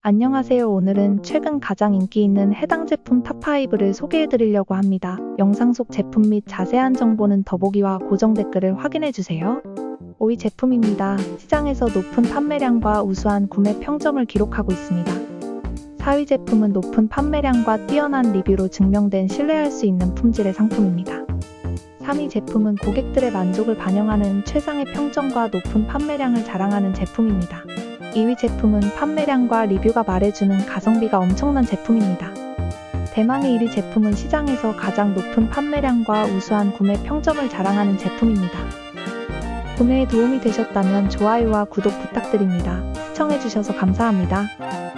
안녕하세요. 오늘은 최근 가장 인기 있는 해당 제품 탑5를 소개해드리려고 합니다. 영상 속 제품 및 자세한 정보는 더보기와 고정 댓글을 확인해주세요. 5위 제품입니다. 시장에서 높은 판매량과 우수한 구매 평점을 기록하고 있습니다. 4위 제품은 높은 판매량과 뛰어난 리뷰로 증명된 신뢰할 수 있는 품질의 상품입니다. 3위 제품은 고객들의 만족을 반영하는 최상의 평점과 높은 판매량을 자랑하는 제품입니다. 2위 제품은 판매량과 리뷰가 말해주는 가성비가 엄청난 제품입니다. 대망의 1위 제품은 시장에서 가장 높은 판매량과 우수한 구매 평점을 자랑하는 제품입니다. 구매에 도움이 되셨다면 좋아요와 구독 부탁드립니다. 시청해주셔서 감사합니다.